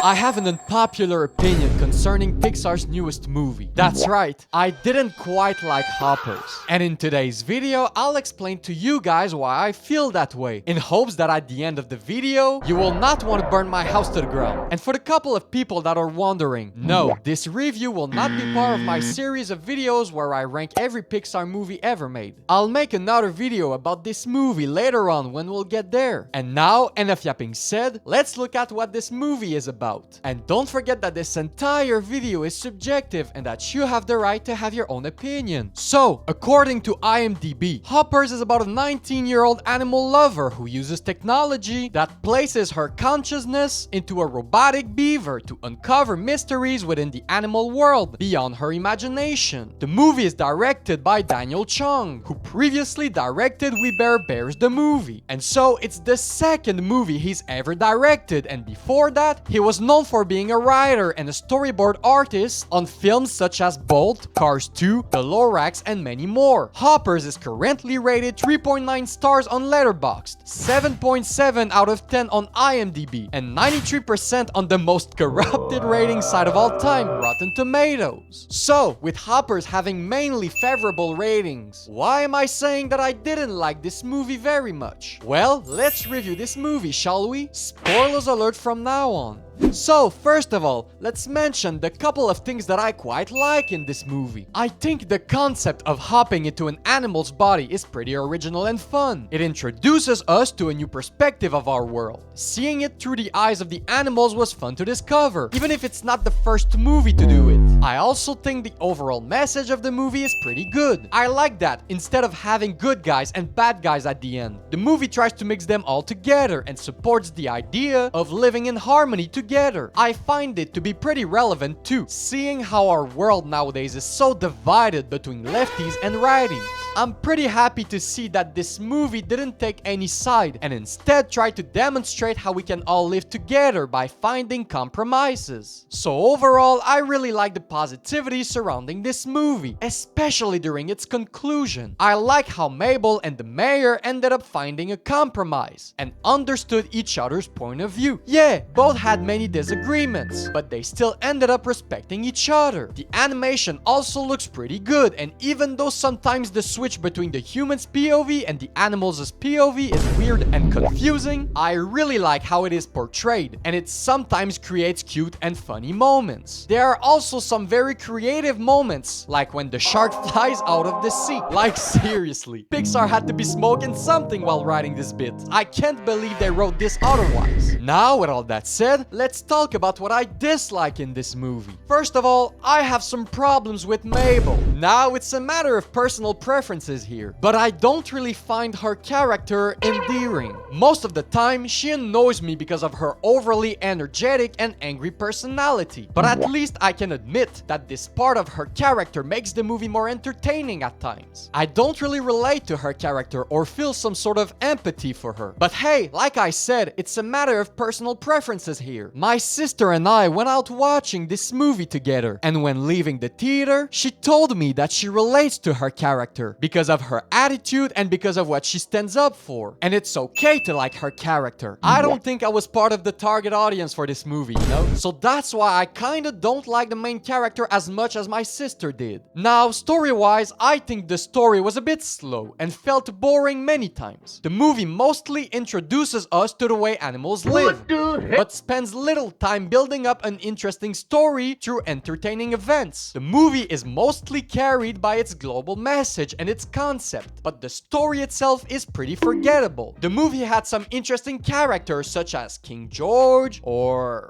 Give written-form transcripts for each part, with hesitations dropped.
I have an unpopular opinion concerning Pixar's newest movie. That's right, I didn't quite like Hoppers. And in today's video, I'll explain to you guys why I feel that way, in hopes that at the end of the video, you will not want to burn my house to the ground. And for the couple of people that are wondering, no, this review will not be part of my series of videos where I rank every Pixar movie ever made. I'll make another video about this movie later on when we'll get there. And now, enough yapping said, let's look at what this movie is about. And don't forget that this entire video is subjective and that you have the right to have your own opinion. So, according to IMDb, Hoppers is about a 19-year-old animal lover who uses technology that places her consciousness into a robotic beaver to uncover mysteries within the animal world beyond her imagination. The movie is directed by Daniel Chong, who previously directed We Bare Bears the movie. And so, it's the second movie he's ever directed, and before that, he was known for being a writer and a storyboard artist on films such as Bolt, Cars 2, The Lorax, and many more. Hoppers is currently rated 3.9 stars on Letterboxd, 7.7 out of 10 on IMDb, and 93% on the most corrupted rating site of all time, Rotten Tomatoes. So, with Hoppers having mainly favorable ratings, why am I saying that I didn't like this movie very much? Well, let's review this movie, shall we? Spoilers alert from now on. So, first of all, let's mention the couple of things that I quite like in this movie. I think the concept of hopping into an animal's body is pretty original and fun. It introduces us to a new perspective of our world. Seeing it through the eyes of the animals was fun to discover, even if it's not the first movie to do it. I also think the overall message of the movie is pretty good. I like that instead of having good guys and bad guys at the end, the movie tries to mix them all together and supports the idea of living in harmony together. I find it to be pretty relevant too, seeing how our world nowadays is so divided between lefties and righties. I'm pretty happy to see that this movie didn't take any side and instead tried to demonstrate how we can all live together by finding compromises. So overall, I really like the positivity surrounding this movie, especially during its conclusion. I like how Mabel and the mayor ended up finding a compromise and understood each other's point of view. Yeah, both had many disagreements, but they still ended up respecting each other. The animation also looks pretty good, and even though sometimes the switch between the human's POV and the animal's POV is weird and confusing, I really like how it is portrayed, and it sometimes creates cute and funny moments. There are also some very creative moments, like when the shark flies out of the sea. Like seriously, Pixar had to be smoking something while writing this bit. I can't believe they wrote this otherwise. Now, with all that said, let's talk about what I dislike in this movie. First of all, I have some problems with Mabel. Now, it's a matter of personal preferences here, but I don't really find her character endearing. Most of the time, she annoys me because of her overly energetic and angry personality. But at least I can admit that this part of her character makes the movie more entertaining at times. I don't really relate to her character or feel some sort of empathy for her. But hey, like I said, it's a matter of personal preferences here. My sister and I went out watching this movie together, and when leaving the theater, she told me that she relates to her character because of her attitude and because of what she stands up for. And it's okay to like her character. I don't think I was part of the target audience for this movie, you know? So that's why I kinda don't like the main character as much as my sister did. Now, story-wise, I think the story was a bit slow and felt boring many times. The movie mostly introduces us to the way animals live, but spends little time building up an interesting story through entertaining events. The movie is mostly carried by its global message and its concept, but the story itself is pretty forgettable. The movie had some interesting characters such as King George or...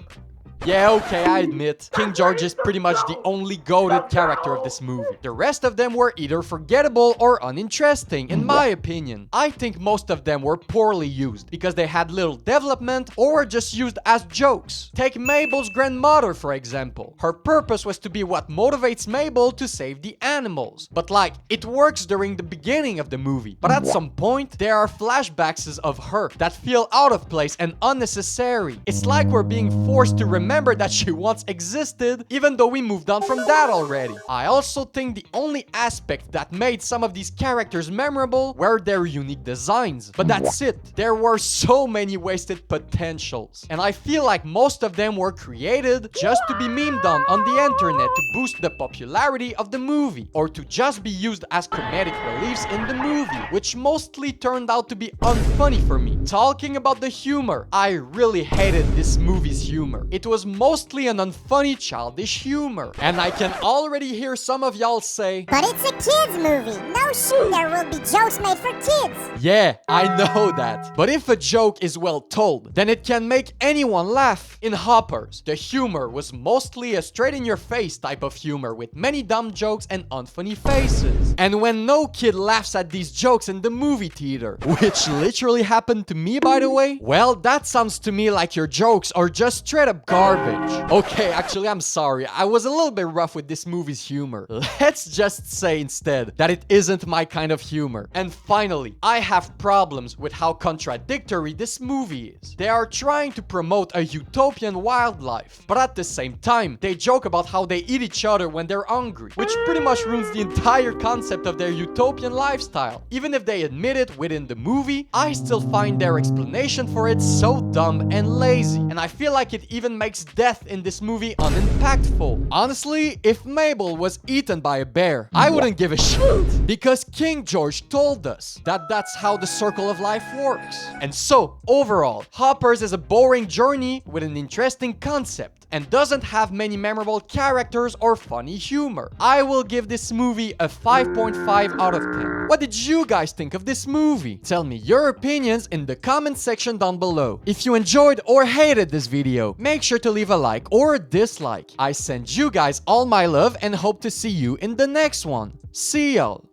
yeah, okay, I admit, King George is pretty much the only goated character of this movie. The rest of them were either forgettable or uninteresting, in my opinion. I think most of them were poorly used, because they had little development or were just used as jokes. Take Mabel's grandmother, for example. Her purpose was to be what motivates Mabel to save the animals. But like, it works during the beginning of the movie, but at some point, there are flashbacks of her that feel out of place and unnecessary. It's like we're being forced to remember remember that she once existed, even though we moved on from that already. I also think the only aspect that made some of these characters memorable were their unique designs. But that's it. There were so many wasted potentials. And I feel like most of them were created just to be memed on the internet to boost the popularity of the movie, or to just be used as comedic reliefs in the movie, which mostly turned out to be unfunny for me. Talking about the humor, I really hated this movie's humor. It was mostly an unfunny, childish humor. And I can already hear some of y'all say, "But it's a kids movie. No shit, there will be jokes made for kids." Yeah, I know that. But if a joke is well told, then it can make anyone laugh. In Hoppers, the humor was mostly a straight-in-your-face type of humor with many dumb jokes and unfunny faces. And when no kid laughs at these jokes in the movie theater, which literally happened to me by the way, well, that sounds to me like your jokes are just straight-up garbage. Okay, actually, I'm sorry. I was a little bit rough with this movie's humor. Let's just say instead that it isn't my kind of humor. And finally, I have problems with how contradictory this movie is. They are trying to promote a utopian wildlife, but at the same time, they joke about how they eat each other when they're hungry, which pretty much ruins the entire concept of their utopian lifestyle. Even if they admit it within the movie, I still find their explanation for it so dumb and lazy, and I feel like it even makes death in this movie unimpactful. Honestly, if Mabel was eaten by a bear, I wouldn't give a shit, because King George told us that that's how the circle of life works. And so, overall, Hoppers is a boring journey with an interesting concept, and doesn't have many memorable characters or funny humor. I will give this movie a 5.5 out of 10. What did you guys think of this movie? Tell me your opinions in the comment section down below. If you enjoyed or hated this video, make sure to leave a like or a dislike. I send you guys all my love and hope to see you in the next one. See y'all!